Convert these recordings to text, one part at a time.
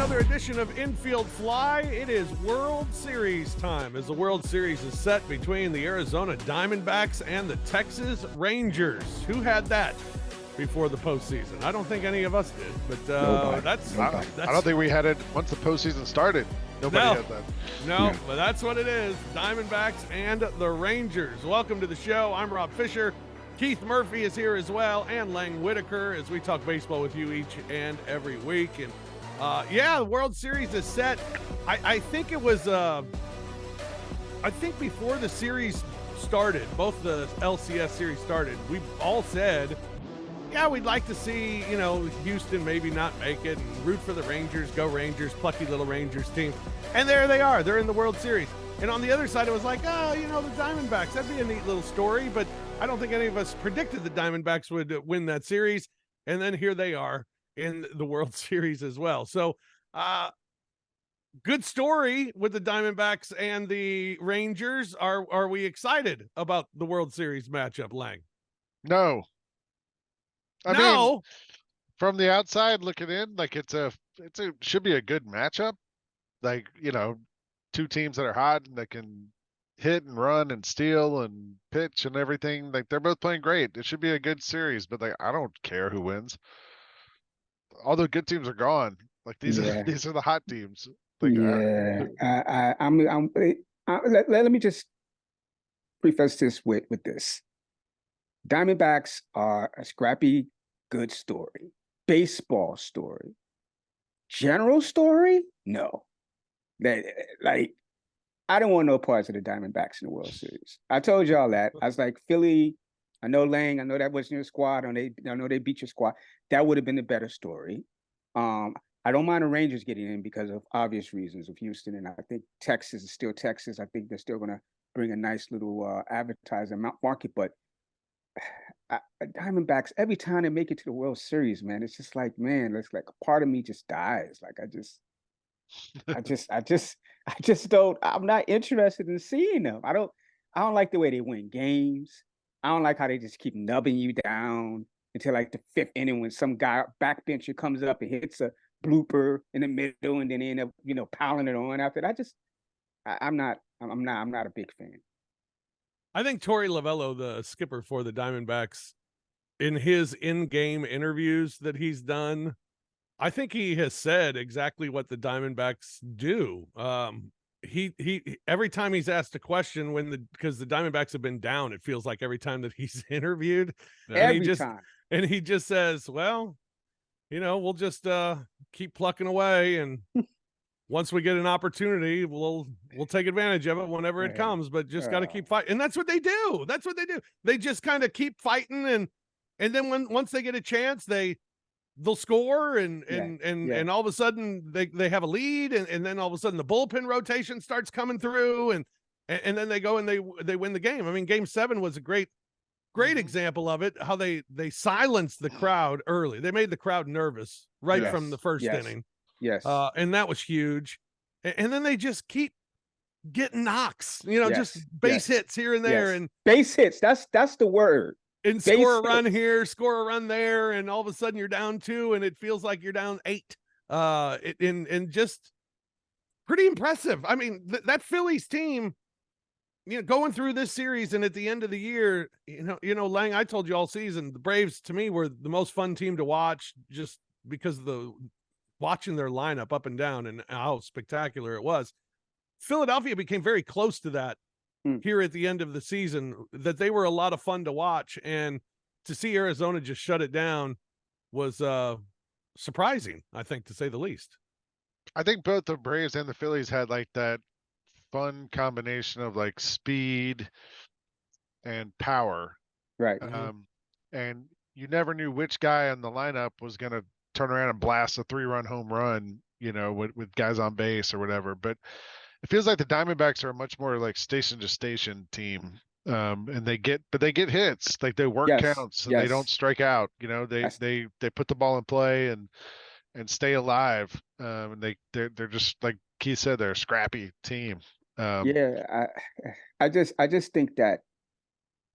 another edition of Infield Fly. It is World Series time as the World Series is set between the Arizona Diamondbacks and the Texas Rangers. Who had that before the postseason? I don't think any of us did, but that's I don't think we had it once the postseason started. Nobody had that. No, but that's what it is. Diamondbacks and the Rangers. Welcome to the show. I'm Rob Fisher. Keith Murphy is here as well, and Lang Whitaker, as we talk baseball with you each and every week. And the World Series is set. I think it was, I think before the series started, both the LCS series started, we all said, yeah, we'd like to see, Houston maybe not make it and root for the Rangers, go Rangers, plucky little Rangers team. And there they are. They're in the World Series. And on the other side, it was like, the Diamondbacks, that'd be a neat little story. But I don't think any of us predicted the Diamondbacks would win that series. And then here they are in the World Series as well. So good story with the Diamondbacks and the Rangers. Are we excited about the World Series matchup, Lang? No. I mean, from the outside looking in, like it should be a good matchup. Like, two teams that are hot and that can hit and run and steal and pitch and everything. Like, they're both playing great. It should be a good series, but I don't care who wins. All the good teams are gone. Like, these are the hot teams. Like, let me just preface this with this. Diamondbacks are a scrappy, good story. Baseball story. General story? No. I don't want no parts of the Diamondbacks in the World Series. I told y'all that. I was like, Philly, I know Lang, I know that wasn't your squad. I know they beat your squad. That would have been the better story. I don't mind the Rangers getting in because of obvious reasons of Houston, and I think Texas is still Texas. I think they're still going to bring a nice little advertising market, but Diamondbacks, every time they make it to the World Series, man, it's just like, man, it's like a part of me just dies. Like I just don't. I'm not interested in seeing them. I don't like the way they win games. I don't like how they just keep nubbing you down until like the fifth inning when some guy backbencher comes up and hits a blooper in the middle, and then they end up piling it on after that. I'm not a big fan. I think Torey Lovello, the skipper for the Diamondbacks, in his in-game interviews that he's done, I think he has said exactly what the Diamondbacks do. He every time he's asked a question because the Diamondbacks have been down, it feels like every time that he's interviewed, and he just says, well, we'll just keep plucking away, and once we get an opportunity, we'll take advantage of it whenever it comes, but just got to keep fighting. And that's what they do. They just kind of keep fighting. And then once they get a chance, they'll score and all of a sudden they have a lead. And then all of a sudden the bullpen rotation starts coming through and then they go and they win the game. I mean, game 7 was a great example of it, how they silenced the crowd early. They made the crowd nervous from the first inning. Yes. And that was huge. And then they just keep getting knocks, just base hits here and there. And base hits. That's the word. And score a run here, score a run there. And all of a sudden you're down 2 and it feels like you're down 8. And just pretty impressive. I mean, that Phillies team, going through this series and at the end of the year, Lang, I told you all season, the Braves to me were the most fun team to watch just because of watching their lineup up and down and how spectacular it was. Philadelphia became very close to that here at the end of the season, that they were a lot of fun to watch, and to see Arizona just shut it down was surprising, I think, to say the least. I think both the Braves and the Phillies had like that fun combination of like speed and power. Right. And you never knew which guy on the lineup was going to turn around and blast a 3-run home run, with guys on base or whatever. But it feels like the Diamondbacks are a much more like station to station team. And they get hits, like they work counts and they don't strike out. They put the ball in play and stay alive. And they're just like Keith said, they're a scrappy team. I just think that,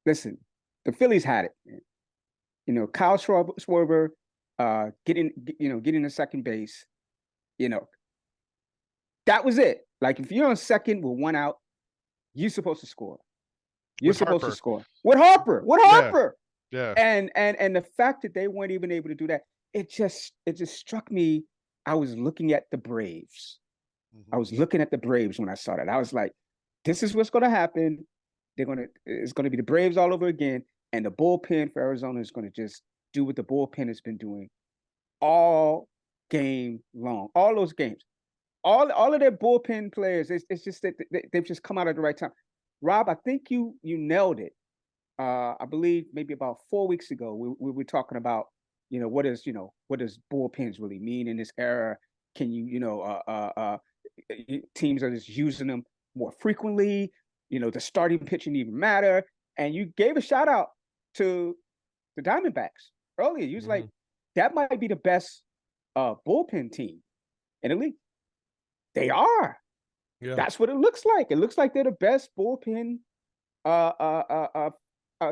listen, the Phillies had it. Kyle Schwarber, getting to second base, That was it. Like if you're on second with 1 out, you're supposed to score. You're With supposed Harper. to score. With Harper. With Yeah. Harper. Yeah. And the fact that they weren't even able to do that, it just struck me. I was looking at the Braves. I was looking at the Braves when I saw that. I was like, this is what's gonna happen. It's gonna be the Braves all over again. And the bullpen for Arizona is gonna just do what the bullpen has been doing all game long. All those games. All of their bullpen players, it's just that they've just come out at the right time. Rob, I think you nailed it. I believe maybe about 4 weeks ago, we were talking about, what does bullpens really mean in this era? Can teams are just using them more frequently? The starting pitching even matter. And you gave a shout out to the Diamondbacks earlier. You was like, that might be the best bullpen team in the league. They are. Yeah. That's what it looks like. It looks like they're the best bullpen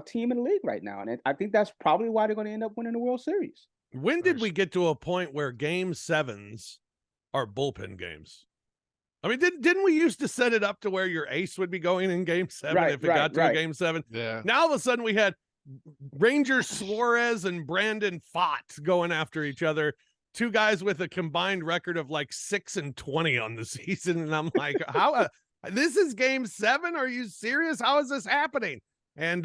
team in the league right now. And I think that's probably why they're going to end up winning the World Series. When did we get to a point where game 7s are bullpen games? I mean, didn't we used to set it up to where your ace would be going in game 7 if it got to a game 7? Yeah. Now all of a sudden we had Ranger Suarez and Brandon Pfaadt going after each other. 2 guys with a combined record of like 6-20 on the season. And I'm like, how this is game 7? Are you serious? How is this happening? And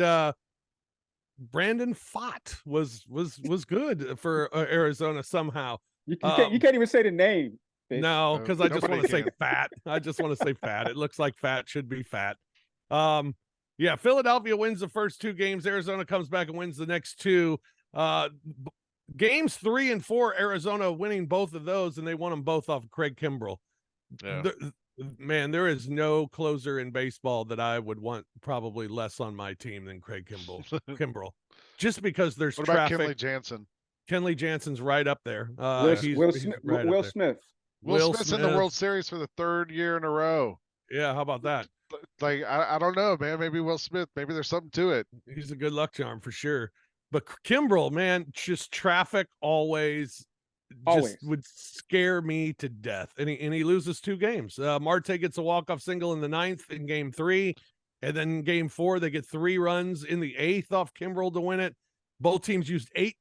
Brandon Pfaadt was good for Arizona somehow. You can't even say the name. No, because I just want to say can. fat. I just want to say fat. It looks like fat should be fat. Yeah, Philadelphia wins the first 2 games. Arizona comes back and wins the next 2. Games 3 and 4, Arizona winning both of those, and they won them both off of Craig Kimbrell. Yeah. Man, there is no closer in baseball that I would want probably less on my team than Craig Kimbrell. Just because there's What about traffic. Kenley Jansen? Kenley Jansen's right up there. Will Smith. Will Smith. Will Smith's in the World Series for the 3rd year in a row. Yeah, how about that? Like, I don't know, man. Maybe Will Smith. Maybe there's something to it. He's a good luck charm for sure. But Kimbrell, man, just traffic always would scare me to death. And he loses 2 games. Marte gets a walk-off single in the 9th in game 3. And then in game 4, they get 3 runs in the 8th off Kimbrell to win it. Both teams used 8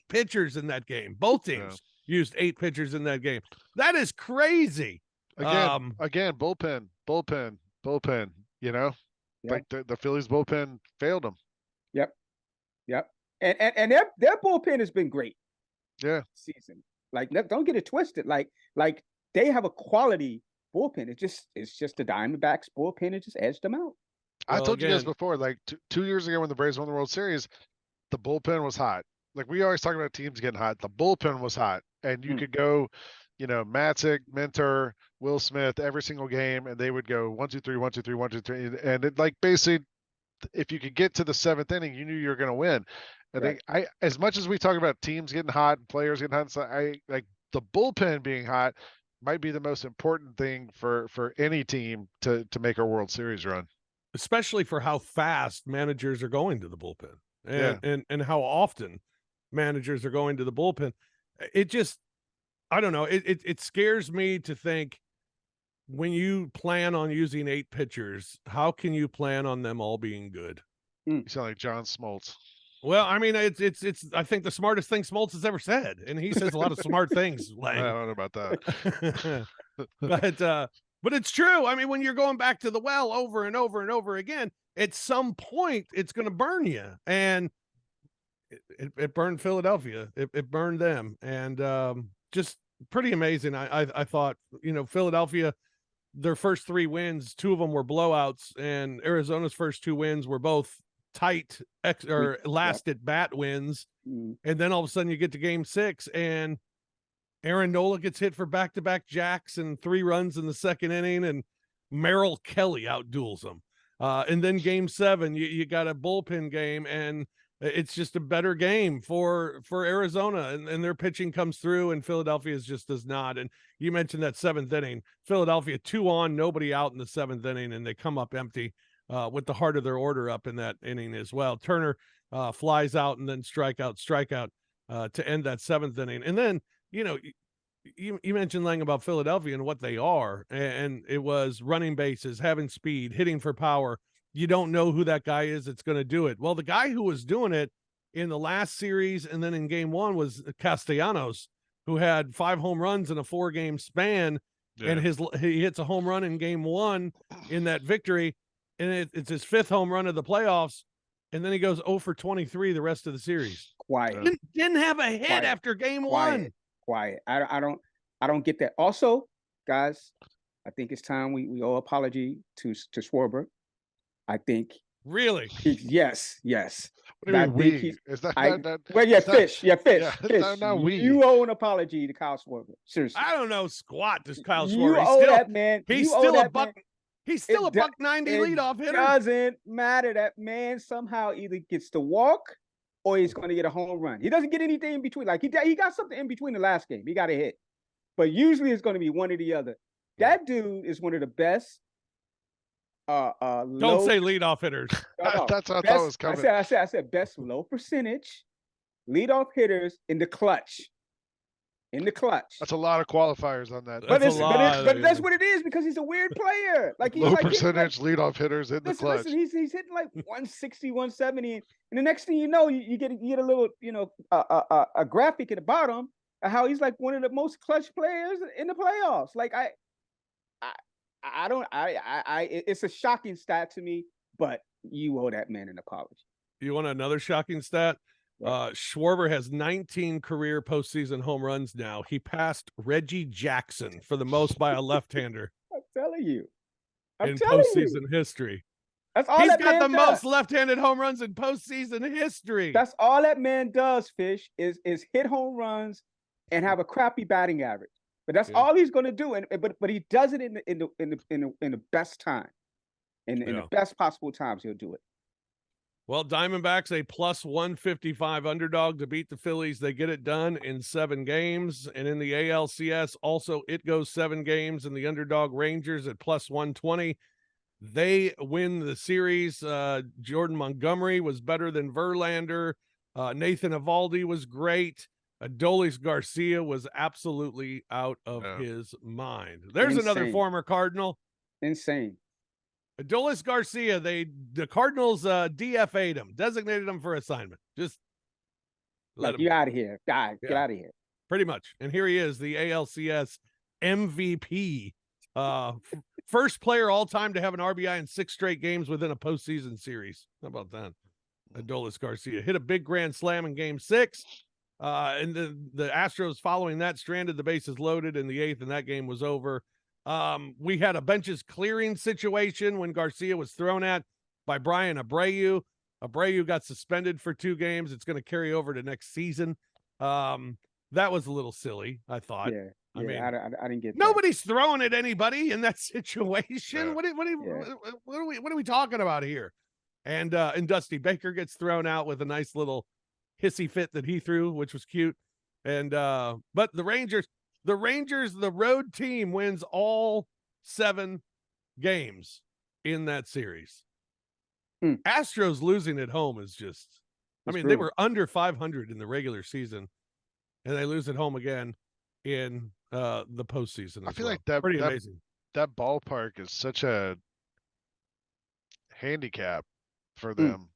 pitchers in that game. Both teams used 8 pitchers in that game. That is crazy. Again, bullpen. Like the Phillies bullpen failed them. Yep. And their bullpen has been great. Yeah. Season. Like, don't get it twisted. Like they have a quality bullpen. It's just the Diamondbacks bullpen. It just edged them out. I told you guys before, like 2 years ago when the Braves won the World Series, the bullpen was hot. Like, we always talk about teams getting hot. The bullpen was hot, and you could go, Matzik, Minter, Will Smith every single game, and they would go 1, 2, 3, 1, 2, 3, 1, 2, 3, and it, like, basically, if you could get to the 7th inning, you knew you were going to win. And I as much as we talk about teams getting hot and players getting hot, I like the bullpen being hot might be the most important thing for any team to make a World Series run, especially for how fast managers are going to the bullpen and how often managers are going to the bullpen. It just, I don't know. It scares me to think, when you plan on using 8 pitchers, how can you plan on them all being good? You sound like John Smoltz. Well, I mean, it's I think the smartest thing Smoltz has ever said, and he says a lot of smart things. I don't know about that. But it's true. I mean, when you're going back to the well over and over and over again, at some point it's going to burn you, and it burned Philadelphia. It burned them, and just pretty amazing. I thought, Philadelphia, their first 3 wins, 2 of them were blowouts, and Arizona's first 2 wins were both tight last at bat wins. And then all of a sudden you get to game 6 and Aaron Nola gets hit for back-to-back jacks and 3 runs in the 2nd inning, and Merrill Kelly outduels them. And then game 7, you got a bullpen game, and it's just a better game for Arizona, and their pitching comes through, and Philadelphia's just does not. And you mentioned that 7th inning, Philadelphia 2 on, nobody out in the 7th inning, and they come up empty with the heart of their order up in that inning as well. Turner flies out, and then strikeout to end that 7th inning. And then, you mentioned Lang about Philadelphia and what they are, and it was running bases, having speed, hitting for power. You don't know who that guy is that's going to do it. Well, the guy who was doing it in the last series and then in game one was Castellanos, who had 5 home runs in a 4-game span, and he hits a home run in game one in that victory, and it's his 5th home run of the playoffs, and then he goes 0 for 23 the rest of the series. Quiet. Didn't have a hit after game one. Quiet. I don't get that. Also, guys, I think it's time we owe apology to Schwarber. I think really. Yes. What do you mean we? Is that Fish. Yeah, Fish. No, we. You owe an apology to Kyle Schwarber. Seriously. I don't know squat to Kyle Schwarber. You owe that man. He's still a buck. He's still a $190 leadoff hitter. It doesn't matter. That man somehow either gets to walk or he's going to get a home run. He doesn't get anything in between. Like he got something in between the last game. He got a hit. But usually it's going to be one or the other. That dude is one of the best. Don't say leadoff hitters. That's what I thought was coming. I said best low percentage leadoff hitters in the clutch. That's a lot of qualifiers on that. But that's what it is because he's a weird player. Like he's low percentage leadoff hitters in the clutch. Listen, he's hitting like 160, 170, and the next thing you know, you get a little a graphic at the bottom of how he's like one of the most clutch players in the playoffs. Like it's a shocking stat to me, but you owe that man an apology. You want another shocking stat? Schwarber has 19 career postseason home runs now. He passed Reggie Jackson for the most by a left-hander. I'm telling you. In postseason history. That's all He's got the most left-handed home runs in postseason history. That's all that man does, Fish, is hit home runs and have a crappy batting average. But that's all he's going to do. But he does it in the best time. In the best possible times, he'll do it. Well, Diamondbacks, a plus 155 underdog to beat the Phillies. They get it done in 7 games. And in the ALCS, also, it goes 7 games. And the underdog Rangers at plus 120. They win the series. Jordan Montgomery was better than Verlander. Nathan Eovaldi was great. Adolis Garcia was absolutely out of his mind. There's another former Cardinal. Insane. Adolis Garcia, the Cardinals DFA'd him, designated him for assignment. Just let him. You out of here. Get out of here. Pretty much. And here he is, the ALCS MVP. First player all time to have an RBI in 6 straight games within a postseason series. How about that? Adolis Garcia hit a big grand slam in game 6. And the Astros following that stranded the bases loaded in the 8th, and that game was over. We had a benches clearing situation when Garcia was thrown at by Brian Abreu. Abreu got suspended for 2 games. It's going to carry over to next season. That was a little silly, I thought. Yeah, I mean, I didn't get nobody's throwing at anybody in that situation. Yeah. What are we talking about here? And Dusty Baker gets thrown out with a nice little hissy fit that he threw, which was cute. And but the Rangers, the road team wins all 7 games in that series. Astros losing at home is just, they were under 500 in the regular season, and they lose at home again in the postseason. I feel like that pretty amazing. That ballpark is such a handicap for them.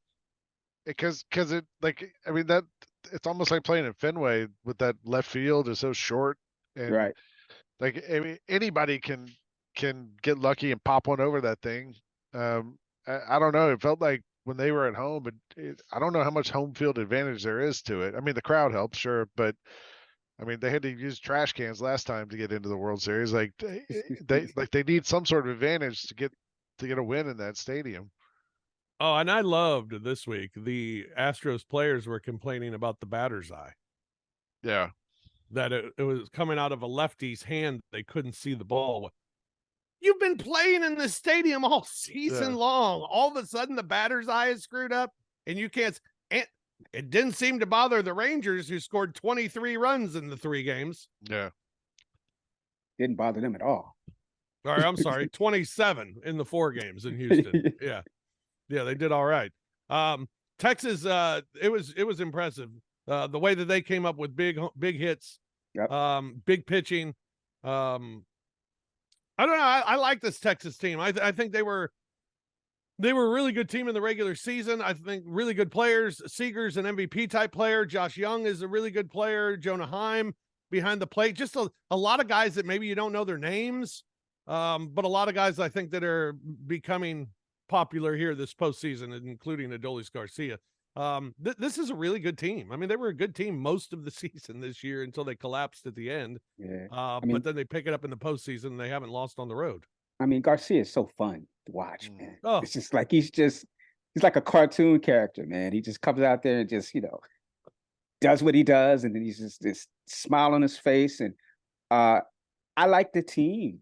Because it that it's almost like playing at Fenway with that left field is so short, and right. Like anybody can get lucky and pop one over that thing. I don't know. It felt like when they were at home, but I don't know how much home field advantage there is to it. I mean, the crowd helps, sure, but they had to use trash cans last time to get into the World Series. Like they need some sort of advantage to get a win in that stadium. Oh, and I loved this week. The Astros players were complaining about the batter's eye. Yeah. That it was coming out of a lefty's hand. They couldn't see the ball. You've been playing in the stadium all season long. All of a sudden, the batter's eye is screwed up, and you can't. And it didn't seem to bother the Rangers, who scored 23 runs in the 3 games. Yeah. Didn't bother them at all. All right, I'm sorry, 27 in the 4 games in Houston. Yeah, they did all right. Texas, it was impressive. The way that they came up with big hits Yep. Big pitching. I don't know. I like this Texas team. I think they were a really good team in the regular season. I think really good players. Seager's an MVP type player. Josh Young is a really good player. Jonah Heim behind the plate. Just a lot of guys that maybe you don't know their names, but a lot of guys I think that are becoming popular here this postseason, including Adolis Garcia. This is a really good team. I mean, they were a good team most of the season this year until they collapsed at the end. Yeah. But then they pick it up in the postseason and they haven't lost on the road. I mean, Garcia is so fun to watch, man. Oh. It's just like he's like a cartoon character, man. He just comes out there and just, does what he does, and then he's just this smile on his face. And I like the team.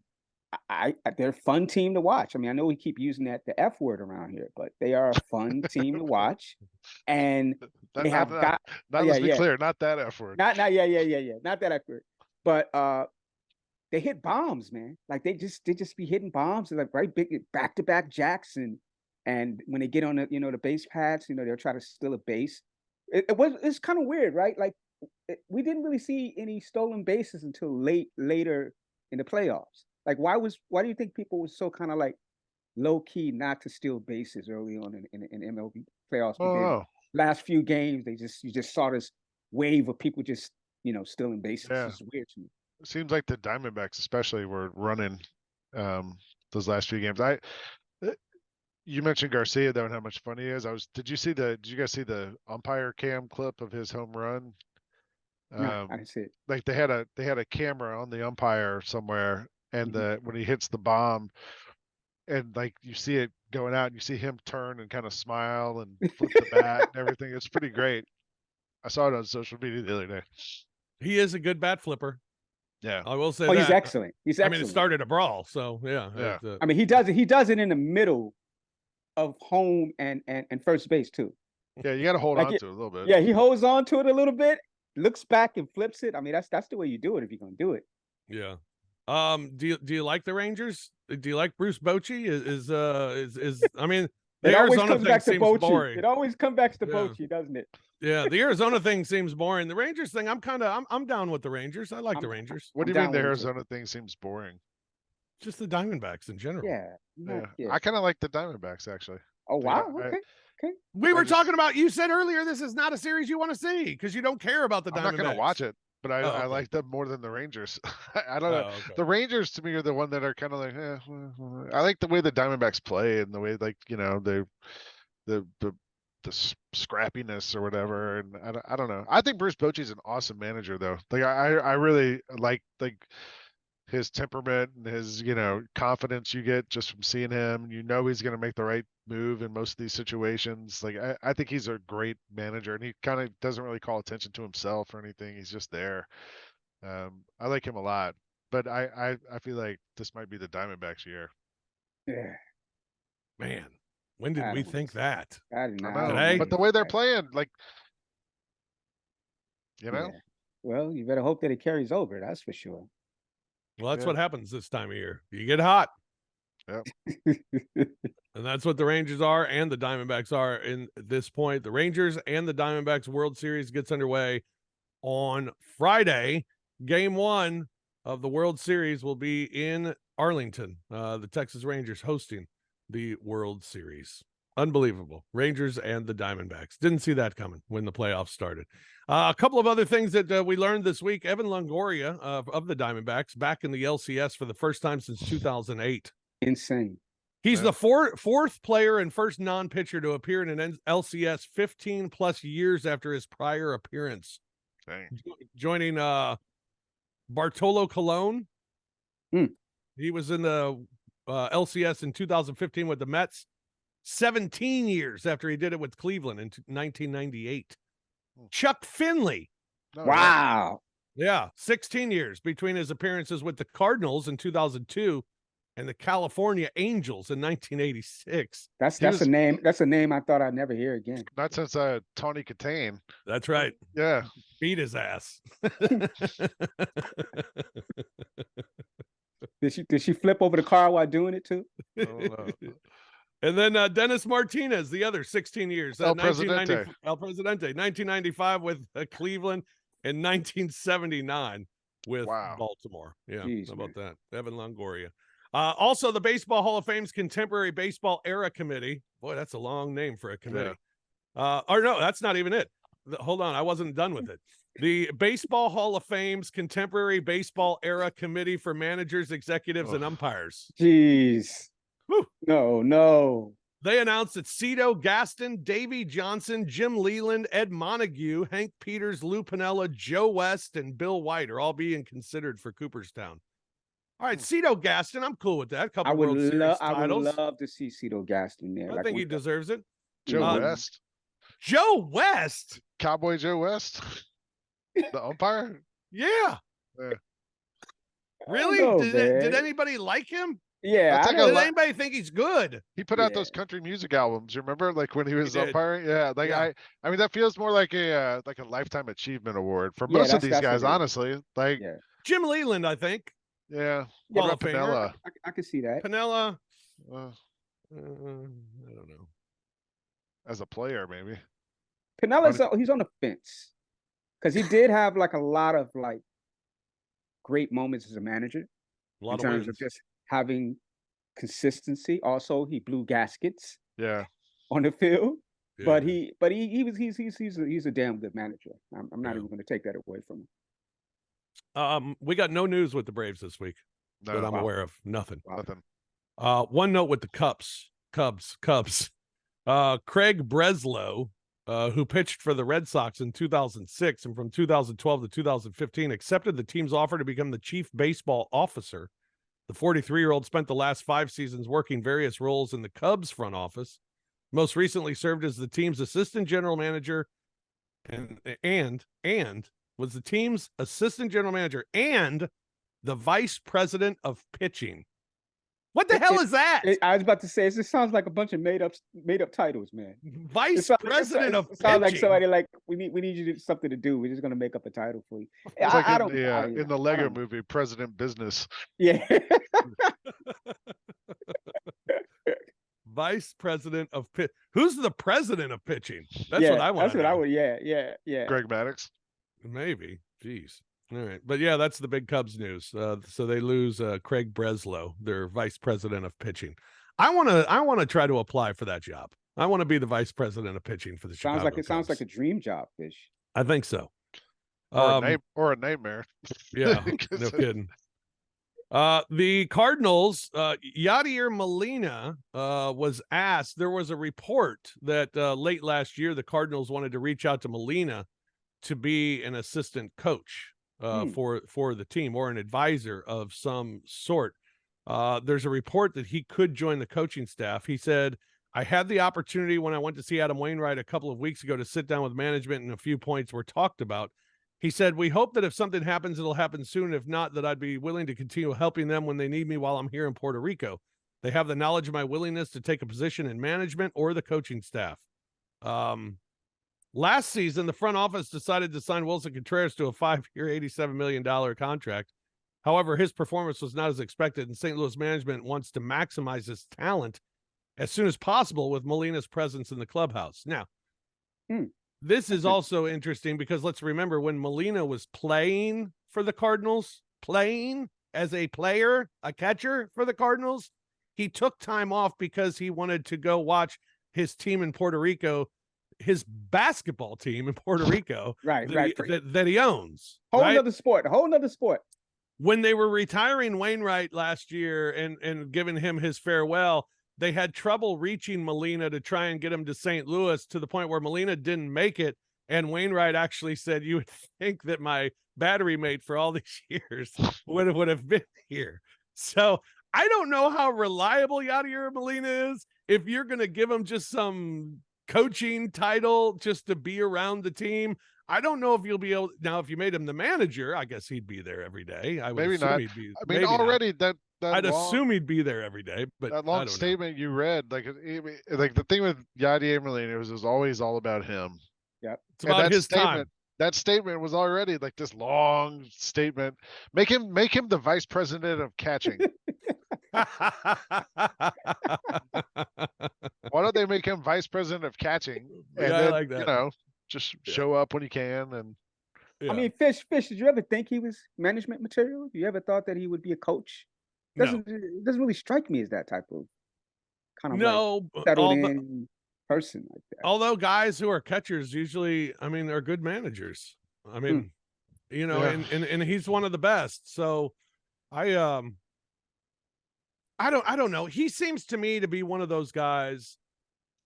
They're a fun team to watch. I mean, I know we keep using the F word around here, but they are a fun team to watch. And they have got. Let's be clear, not that F word. Not that F word. But they hit bombs, man. Like they just be hitting bombs, like right big back-to-back jacks, and when they get on the the base pads, they'll try to steal a base. It's kind of weird, right? Like we didn't really see any stolen bases until later in the playoffs. Like why do you think people were so kind of like low key not to steal bases early on in MLB playoffs? Oh. Last few games, you just saw this wave of people just stealing bases. Yeah. It's weird to me. It seems like the Diamondbacks especially were running those last few games. You mentioned Garcia though and how much fun he is. Did you guys see the umpire cam clip of his home run? No, I didn't see it. Like they had a camera on the umpire somewhere, and when he hits the bomb, and like you see it going out, and you see him turn and kind of smile and flip the bat and everything. It's pretty great. I saw it on social media the other day. He is a good bat flipper. Yeah, I will say. He's excellent. He's excellent. I mean, it started a brawl, so yeah. I mean, he does it in the middle of home and first base too. Yeah, you got to hold on to it a little bit. Yeah, he holds on to it a little bit, looks back and flips it. I mean, that's the way you do it if you're gonna do it. Yeah. Do you like the Rangers? Do you like Bruce Bochy? Is I mean, the Arizona thing seems boring. It always comes back to Bochy, doesn't it? Yeah, the Arizona thing seems boring. The Rangers thing, I'm down with the Rangers. I like the Rangers. What do you mean the Arizona thing seems boring? Just the Diamondbacks in general. Yeah. I kind of like the Diamondbacks actually. Oh wow, okay. We were talking about. You said earlier this is not a series you want to see because you don't care about the Diamondbacks. I'm not going to watch it, but I like them more than the Rangers. I don't know. Okay. The Rangers to me are the one that are kind of like. I like the way the Diamondbacks play and the way the scrappiness or whatever, and I don't know. I think Bruce Bochy's an awesome manager though. Like I really like his temperament and his confidence you get just from seeing him. He's going to make the right move in most of these situations. Like I think he's a great manager, and he kind of doesn't really call attention to himself or anything. He's just there. I like him a lot, but I feel like this might be the Diamondbacks year. Yeah, man. When did we think that? I don't know. Today? But the way they're playing, like, Yeah. Well, you better hope that it carries over. That's for sure. Well, that's what happens this time of year. You get hot. Yep. And that's what the Rangers are and the Diamondbacks are in this point. The Rangers and the Diamondbacks World Series gets underway on Friday. Game 1 of the World Series will be in Arlington. The Texas Rangers hosting the World Series. Unbelievable. Rangers and the Diamondbacks. Didn't see that coming when the playoffs started. A couple of other things that we learned this week. Evan Longoria of the Diamondbacks back in the LCS for the first time since 2008. Insane. He's the fourth player and first non-pitcher to appear in an LCS 15 plus years after his prior appearance. Dang. Joining Bartolo Colon. He was in the LCS in 2015 with the Mets. 17 years after he did it with Cleveland in 1998. Chuck Finley. Wow. Yeah, 16 years between his appearances with the Cardinals in 2002 and the California Angels in 1986. That's a name. That's a name I thought I'd never hear again. Not since Tony Katane. That's right. Yeah. Beat his ass. Did she flip over the car while doing it too? And then Dennis Martinez, the other 16 years. El Presidente. 1995 with Cleveland in 1979. with Wow. Baltimore. Yeah, Jeez, how about that? Evan Longoria. Also, the Baseball Hall of Fame's Contemporary Baseball Era Committee. Boy, that's a long name for a committee. Or no, that's not even it. Hold on, I wasn't done with it. The Baseball Hall of Fame's Contemporary Baseball Era Committee for Managers, Executives, and Umpires. Jeez. Whew. No. They announced that Cito Gaston, Davey Johnson, Jim Leland, Ed Montague, Hank Peters, Lou Piniella, Joe West, and Bill White are all being considered for Cooperstown. All right, Cito Gaston, I'm cool with that. A couple World Series titles. I would love to see Cito Gaston there. I think he deserves it. Joe West. Joe West. Cowboy Joe West. The umpire? Yeah. Really? Did anybody like him? Yeah. Did anybody think he's good? He put out those country music albums. You remember, like when he was did. umpiring? Yeah. I mean, that feels more like a lifetime achievement award for most of these guys, honestly. Like Jim Leland, I think. Yeah. Hall of Famer. I can see that. Piniella. I don't know. As a player, maybe. Pinella's he's on the fence because he did have like a lot of like great moments as a manager in terms of just having consistency. Also, he blew gaskets. On the field, but he's a damn good manager. I'm not even going to take that away from him. We got no news with the Braves this week that I'm aware of. Nothing. One note with the Cubs. Craig Breslow, who pitched for the Red Sox in 2006 and from 2012 to 2015, accepted the team's offer to become the chief baseball officer. The 43-year-old spent the last 5 seasons working various roles in the Cubs front office. Most recently served as the team's assistant general manager and was the team's assistant general manager and the vice president of pitching. What the hell is that? I was about to say, it sounds like a bunch of made up titles, man. Vice president of pitching. Sounds like somebody like we need you to do something to do. We're just gonna make up a title for you. It's like in the Lego movie, President Business. Yeah. Vice president of pitch. Who's the president of pitching? That's what I want. That's what I would. Yeah. Greg Maddux. Maybe. Jeez. All right. But yeah, that's the big Cubs news. So they lose Craig Breslow, their vice president of pitching. I want to try to apply for that job. I want to be the vice president of pitching for the Chicago Cubs. Sounds like a dream job, Fish. I think so. Or a nightmare. Yeah, no kidding. The Cardinals, Yadier Molina was asked. There was a report that late last year the Cardinals wanted to reach out to Molina to be an assistant coach for the team or an advisor of some sort. There's a report that he could join the coaching staff. He said, I had the opportunity when I went to see Adam Wainwright a couple of weeks ago to sit down with management, and a few points were talked about. He said, we hope that if something happens, it'll happen soon. If not, that I'd be willing to continue helping them when they need me while I'm here in Puerto Rico. They have the knowledge of my willingness to take a position in management or the coaching staff. Last season, the front office decided to sign Wilson Contreras to a 5-year, $87 million contract. However, his performance was not as expected, and St. Louis management wants to maximize his talent as soon as possible with Molina's presence in the clubhouse. Now, this is also interesting because let's remember when Molina was playing for the Cardinals, playing as a player, a catcher for the Cardinals, he took time off because he wanted to go watch his team in Puerto Rico, his basketball team in Puerto Rico, that he owns. Whole nother sport. When they were retiring Wainwright last year and giving him his farewell, they had trouble reaching Molina to try and get him to St. Louis, to the point where Molina didn't make it. And Wainwright actually said, you would think that my battery mate for all these years would have been here. So I don't know how reliable Yadier Molina is. If you're going to give him just some coaching title just to be around the team, I don't know if you'll be able. Now, if you made him the manager, I guess he'd be there every day. I would maybe assume not. He'd be, I mean, already not. I'd long, assume he'd be there every day. But that long statement you read, like the thing with Yadier Molina was always all about him. Yeah, it's about his time. That statement was already like this long statement. Make him the vice president of catching. Why don't they make him vice president of catching? And I then, like that. Just show up when you can. And I mean, Fish, did you ever think he was management material? You ever thought that he would be a coach? It doesn't really strike me as that type of kind of no, like settled in person like that. Although guys who are catchers usually, I mean, are good managers. I mean, you know, and he's one of the best. So I don't know. He seems to me to be one of those guys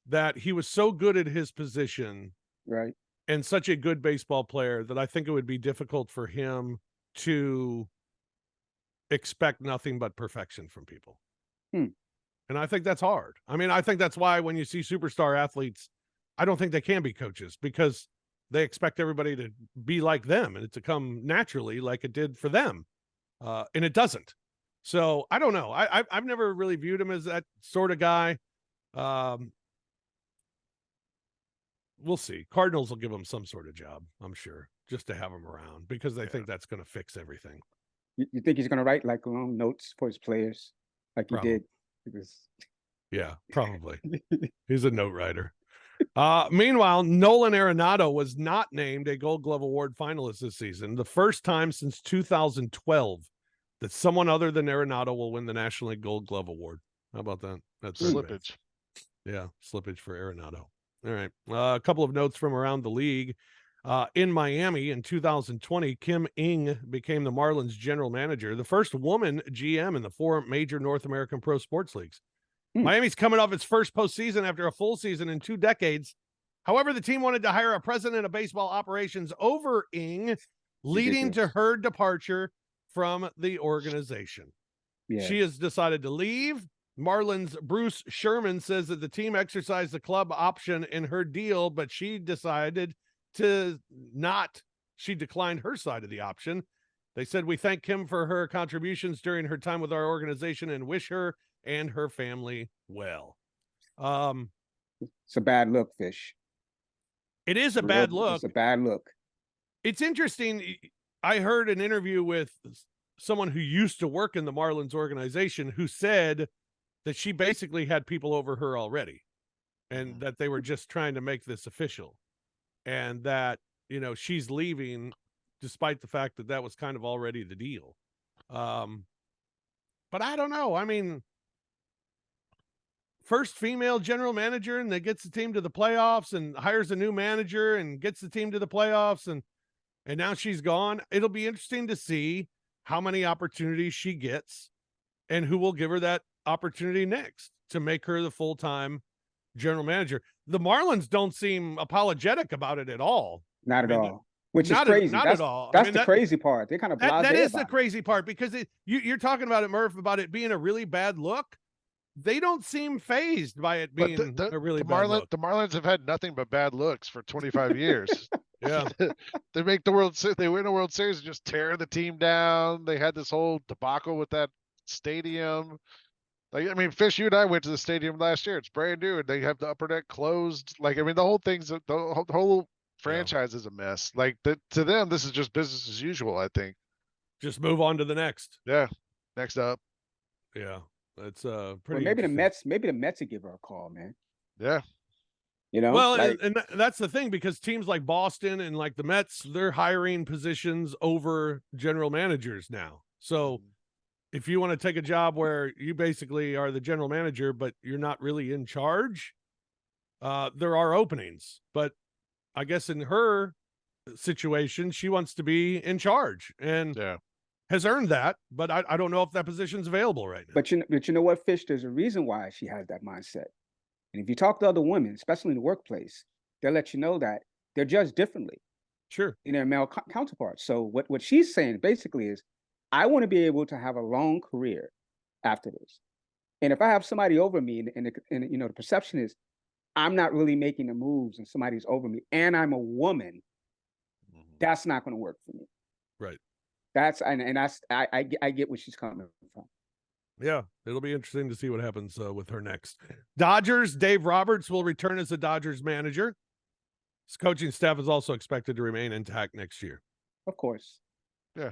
that he was so good at his position, right, and such a good baseball player that I think it would be difficult for him to expect nothing but perfection from people. And I think that's hard. I mean, I think that's why when you see superstar athletes, I don't think they can be coaches, because they expect everybody to be like them and to come naturally like it did for them. And it doesn't. So I don't know. I've never really viewed him as that sort of guy. We'll see. Cardinals will give him some sort of job, I'm sure, just to have him around, because they think that's going to fix everything. You think he's going to write like notes for his players like he did? Yeah, probably. He's a note writer. Meanwhile, Nolan Arenado was not named a Gold Glove Award finalist this season, the first time since 2012 that someone other than Arenado will win the National League Gold Glove Award. How about that? That's slippage. Yeah, slippage for Arenado. All right. A couple of notes from around the league. In Miami in 2020, Kim Ng became the Marlins general manager, the first woman GM in the 4 major North American pro sports leagues. Miami's coming off its first postseason after a full season in 2 decades. However, the team wanted to hire a president of baseball operations over Ng, leading to her departure from the organization. She has decided to leave. Marlins Bruce Sherman says that the team exercised the club option in her deal, but she decided to not. She declined her side of the option. They said, "We thank Kim for her contributions during her time with our organization and wish her and her family well." It's a bad look, Fish. It is a bad look. It's a bad look. It's interesting. I heard an interview with someone who used to work in the Marlins organization who said that she basically had people over her already, and that they were just trying to make this official, and that, you know, she's leaving despite the fact that that was kind of already the deal. But I don't know. I mean, first female general manager, and that gets the team to the playoffs and hires a new manager and gets the team to the playoffs, and now she's gone. It'll be interesting to see how many opportunities she gets and who will give her that opportunity next to make her the full-time general manager. The Marlins don't seem apologetic about it at all. Not at all. Which is crazy. Not at all. That's the crazy part. They're kind of blasé. That is the crazy part, because you're talking about it, Murph, about it being a really bad look. They don't seem phased by it being a really bad look. The Marlins have had nothing but bad looks for 25 years. Yeah. They win the World Series and just tear the team down. They had this whole debacle with that stadium. Like, I mean, Fish, you and I went to the stadium last year. It's brand new, and they have the upper deck closed. Like, I mean, the whole franchise is a mess. Like, to them, this is just business as usual, I think. Just move on to the next. Yeah. Next up. Yeah. That's pretty. Well, maybe the Mets would give her a call, man. Yeah. You know, well, and that's the thing, because teams like Boston and like the Mets, they're hiring positions over general managers now. So if you want to take a job where you basically are the general manager, but you're not really in charge, there are openings. But I guess in her situation, she wants to be in charge and has earned that. But I don't know if that position's available right now. But you know what, Fish? There's a reason why she has that mindset. And if you talk to other women, especially in the workplace, they'll let you know that they're judged differently. Sure. In their male counterparts. So what she's saying basically is, I want to be able to have a long career after this. And if I have somebody over me, and you know, the perception is I'm not really making the moves and somebody's over me and I'm a woman, that's not going to work for me. Right. I get where she's coming from. Yeah, it'll be interesting to see what happens with her next. Dodgers, Dave Roberts will return as the Dodgers manager. His coaching staff is also expected to remain intact next year. Of course. Yeah,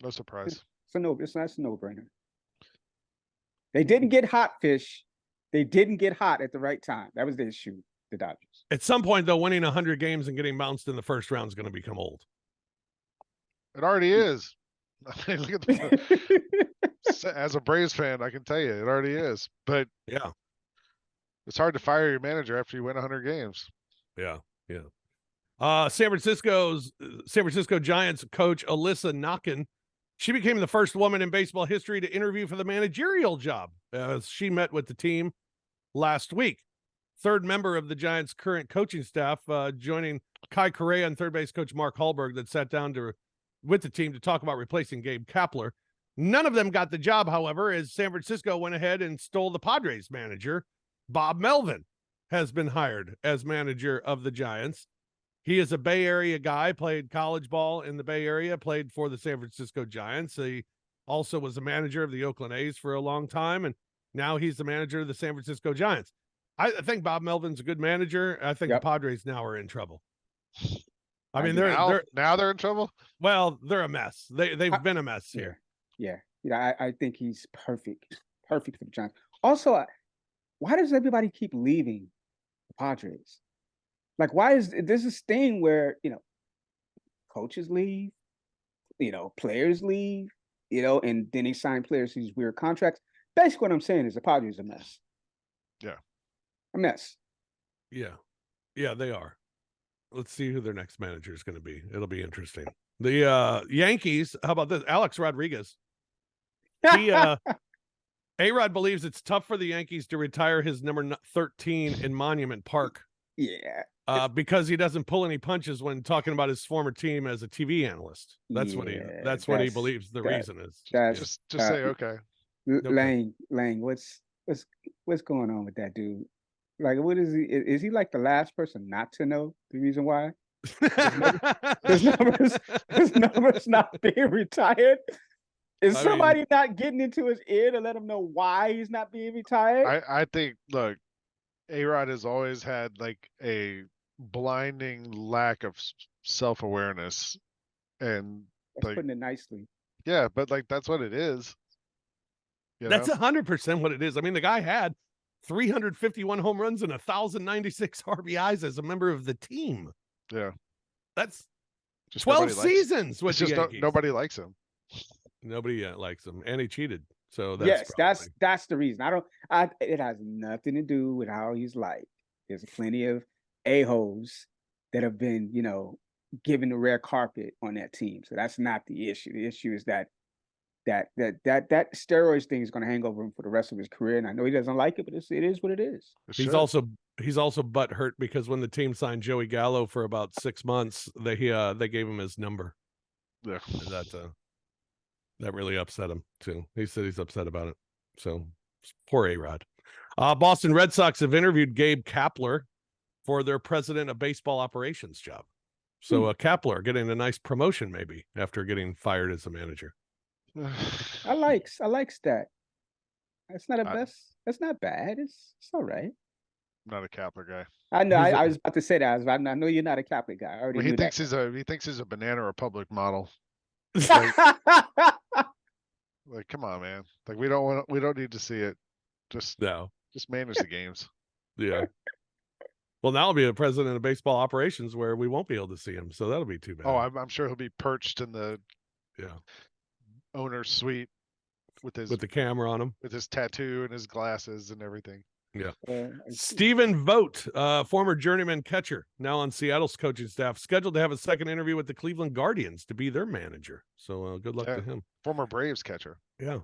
no surprise. It's a no-brainer. They didn't get hot, Fish. They didn't get hot at the right time. That was the issue, the Dodgers. At some point, though, winning 100 games and getting bounced in the first round is going to become old. It already is. I mean, look at the, as a Braves fan, I can tell you it already is. But Yeah. it's hard to fire your manager after you win 100 games. Yeah. San Francisco Giants coach Alyssa Nakken. She became the first woman in baseball history to interview for the managerial job as she met with the team last week. Third member of the Giants' current coaching staff, joining Kai Correa and third base coach Mark Hallberg, that sat down with the team to talk about replacing Gabe Kapler. None of them got the job, however, as San Francisco went ahead and stole the Padres manager. Bob Melvin has been hired as manager of the Giants. He is a Bay Area guy, played college ball in the Bay Area, played for the San Francisco Giants. He also was a manager of the Oakland A's for a long time, and now he's the manager of the San Francisco Giants. I think Bob Melvin's a good manager. I think the Padres now are in trouble. I mean, they're in trouble. Well, they're a mess. They've been a mess here. Yeah. I think he's perfect for the Giants. Also, why does everybody keep leaving the Padres? Like, why is there's this thing where, coaches leave, players leave, and then they sign players to these weird contracts. Basically, what I'm saying is the Padres are a mess. Yeah. A mess. Yeah, they are. Let's see who their next manager is going to be. It'll be interesting. The Yankees, how about this? Alex Rodriguez. He A-Rod believes it's tough for the Yankees to retire his number 13 in Monument Park. Yeah. Because he doesn't pull any punches when talking about his former team as a TV analyst. That's what he believes the reason is. Just say okay. Lang, what's going on with that dude? Like, what is he? Is he like the last person not to know the reason why his numbers not being retired? Is somebody not getting into his ear to let him know why he's not being retired? I think, look, A-Rod has always had like a blinding lack of self-awareness, and that's putting it nicely. Yeah, but like that's what it is. That's 100% what it is. I mean, the guy had 351 home runs and 1,096 RBIs as a member of the team. Yeah, that's just 12 seasons with the Yankees. Nobody likes him. Nobody likes him, and he cheated. So that's the reason. It has nothing to do with how he's like. There's plenty of a-holes that have been, given the rare carpet on that team. So that's not the issue. The issue is that steroids thing is going to hang over him for the rest of his career. And I know he doesn't like it, but it is what it is. He's also butthurt because when the team signed Joey Gallo for about 6 months, they gave him his number. Yeah, that really upset him too. He said he's upset about it. So poor A-Rod. Boston Red Sox have interviewed Gabe Kapler for their president of baseball operations job. So Kapler getting a nice promotion maybe after getting fired as a manager. I likes that. That's not that's not bad. It's all right. I'm not a Kapler guy. I know. I was about to say that. I know you're not a Kapler guy. I already he thinks he's a Banana Republic model. Like, come on, man. Like, we don't need to see it. Just manage the games. Yeah. Well, now he'll be the president of baseball operations where we won't be able to see him. So that'll be too bad. Oh, I'm sure he'll be perched in the owner's suite with the camera on him, with his tattoo and his glasses and everything. Yeah. Stephen Vogt, former journeyman catcher, now on Seattle's coaching staff, scheduled to have a second interview with the Cleveland Guardians to be their manager. So good luck to him. Former Braves catcher. Yeah.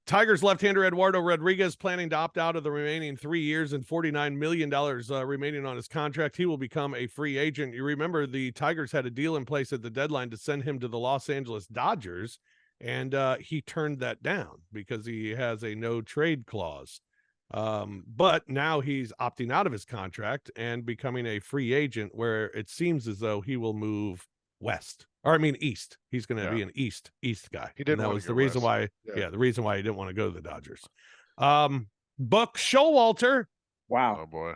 Tigers left-hander Eduardo Rodriguez planning to opt out of the remaining 3 years and $49 million remaining on his contract. He will become a free agent. You remember the Tigers had a deal in place at the deadline to send him to the Los Angeles Dodgers, and he turned that down because he has a no-trade clause. But now he's opting out of his contract and becoming a free agent, where it seems as though he will move east. He's going to be an east guy. He didn't. And that was the reason why. Yeah, the reason why he didn't want to go to the Dodgers. Buck Showalter. Wow. Oh boy.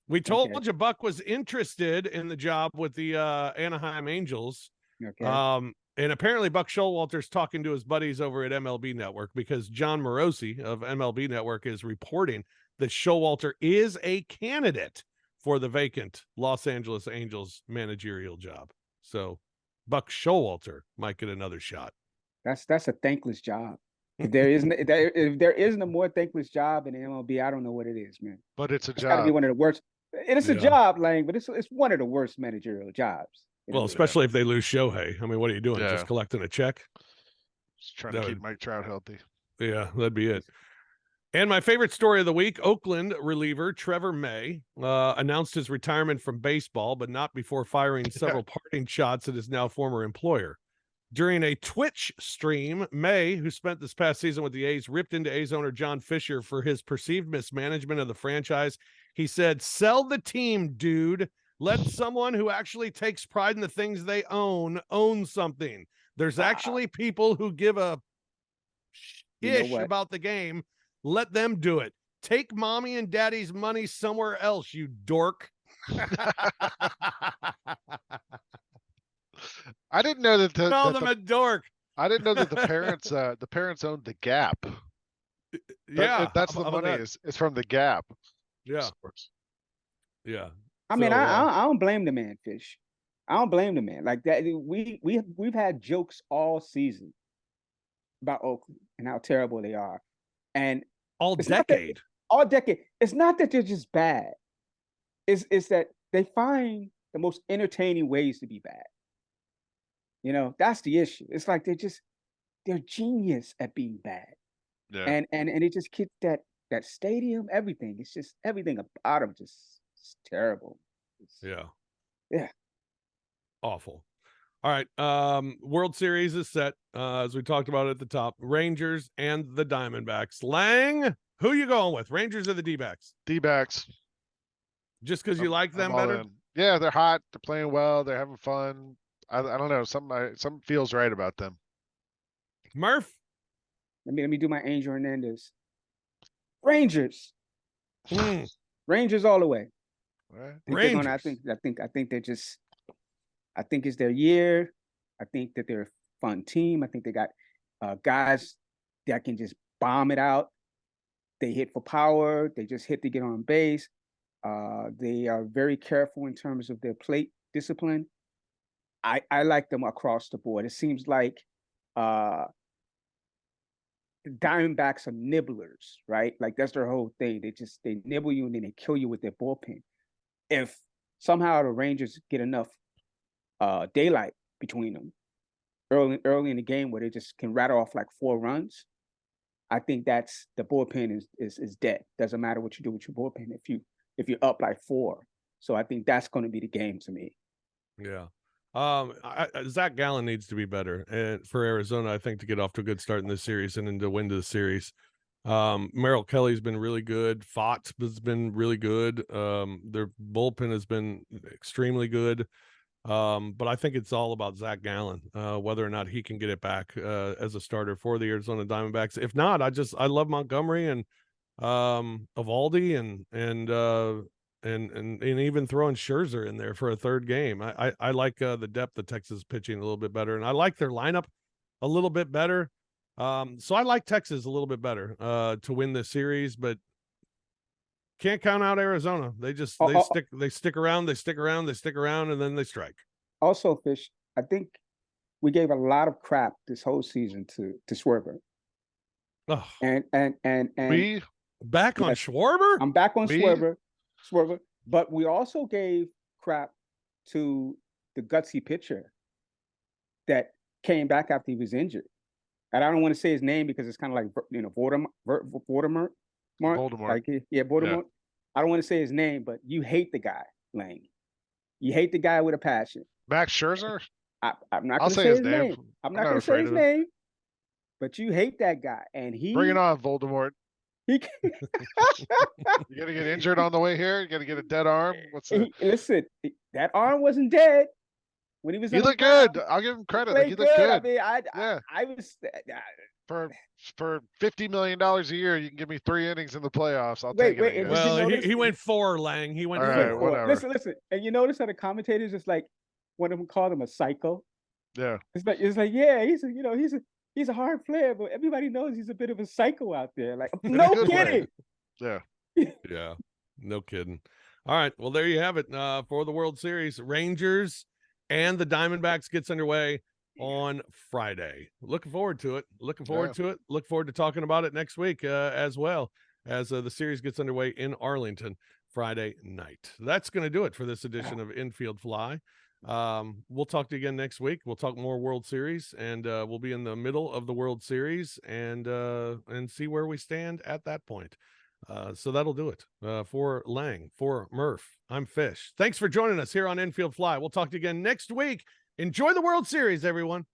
We told you Buck was interested in the job with the Anaheim Angels. Okay. And apparently Buck Showalter's talking to his buddies over at MLB Network, because John Morosi of MLB Network is reporting that Showalter is a candidate for the vacant Los Angeles Angels managerial job. So Buck Showalter might get another shot. That's a thankless job. If there isn't a more thankless job in the MLB, I don't know what it is, man. But it's a It's got to be job. one of the worst. And it's a Yeah. job, Lang, but it's one of the worst managerial jobs. Well, especially if they lose Shohei. I mean, what are you doing? Yeah. Just collecting a check? Just trying to keep Mike Trout healthy. Yeah, that'd be it. And my favorite story of the week, Oakland reliever Trevor May announced his retirement from baseball, but not before firing several parting shots at his now former employer. During a Twitch stream, May, who spent this past season with the A's, ripped into A's owner John Fisher for his perceived mismanagement of the franchise. He said, "Sell the team, dude. Let someone who actually takes pride in the things they own something. There's actually people who give a ish about the game. Let them do it. Take mommy and daddy's money somewhere else, you dork." I didn't know that Call them a dork. I didn't know that the parents owned the Gap. Yeah, that's the money is from the Gap. Yeah, Sports. Yeah. I mean, I don't blame the man, Fish. I don't blame the man. Like that, we've had jokes all season about Oakland and how terrible they are, and all decade. It's not that they're just bad. It's that they find the most entertaining ways to be bad. You know, that's the issue. It's like they're genius at being bad. Yeah. And it just keeps that stadium, everything. It's just everything about them just terrible. Yeah. Awful. All right. World Series is set, as we talked about at the top. Rangers and the Diamondbacks. Lang, who you going with? Rangers or the D-backs? D-backs. Just because you like them I'm all better? in. Yeah, they're hot. They're playing well. They're having fun. I don't know. Something feels right about them. Murph? Let me do my Angel Hernandez. Rangers. Rangers all the way. Right. I think they're just. I think it's their year. I think that they're a fun team. I think they got guys that can just bomb it out. They hit for power. They just hit to get on base. They are very careful in terms of their plate discipline. I like them across the board. It seems like the Diamondbacks are nibblers, right? Like that's their whole thing. They nibble you and then they kill you with their bullpen. If somehow the Rangers get enough daylight between them early in the game where they just can rattle off like 4 runs, I think that's the bullpen is dead. Doesn't matter what you do with your bullpen if you're up like 4. So I think that's going to be the game to me. Yeah. Zach Gallen needs to be better, and for Arizona, I think, to get off to a good start in this series and then to win the series. Merrill Kelly's been really good. Fox has been really good. Their bullpen has been extremely good. But I think it's all about Zach Gallen, whether or not he can get it back as a starter for the Arizona Diamondbacks. If not, I love Montgomery and Evaldi and even throwing Scherzer in there for a third game. I like the depth of Texas pitching a little bit better, and I like their lineup a little bit better. So I like Texas a little bit better to win this series, but can't count out Arizona. They stick around, and then they strike. Also, Fish, I think we gave a lot of crap this whole season to Schwarber. Oh. And we back on Schwarber? I'm back on Schwarber, but we also gave crap to the gutsy pitcher that came back after he was injured. And I don't want to say his name because it's kind of like, you know, Voldemort. Like, yeah, Voldemort. Yeah. I don't want to say his name, but you hate the guy, Lang. You hate the guy with a passion. Max Scherzer? I'm not going to say his name. I'm not going to say his name. But you hate that guy, and he bring it on, Voldemort. You gonna get injured on the way here? You gonna get a dead arm? What's that? Listen, that arm wasn't dead when he was. He looked good. I'll give him credit. He looked good. I mean, I was for $50 million a year. You can give me 3 innings in the playoffs. I'll take it. Well, he went 4, Lang. He went 4. Listen, and you notice how the commentators just like one of them called him a psycho. Yeah, it's like yeah, he's a hard player, but everybody knows he's a bit of a psycho out there. Like, no kidding. Yeah. Yeah. No kidding. All right. Well, there you have it for the World Series. Rangers and the Diamondbacks gets underway on Friday. Looking forward to it. Looking forward to it. Look forward to talking about it next week as well as the series gets underway in Arlington Friday night. That's going to do it for this edition of Infield Fly. We'll talk to you again next week. We'll talk more World Series, and we'll be in the middle of the World Series and see where we stand at that point. So that'll do it for Lang, for Murph. I'm Fish. Thanks for joining us here on Infield Fly. We'll talk to you again next week. Enjoy the World Series, everyone.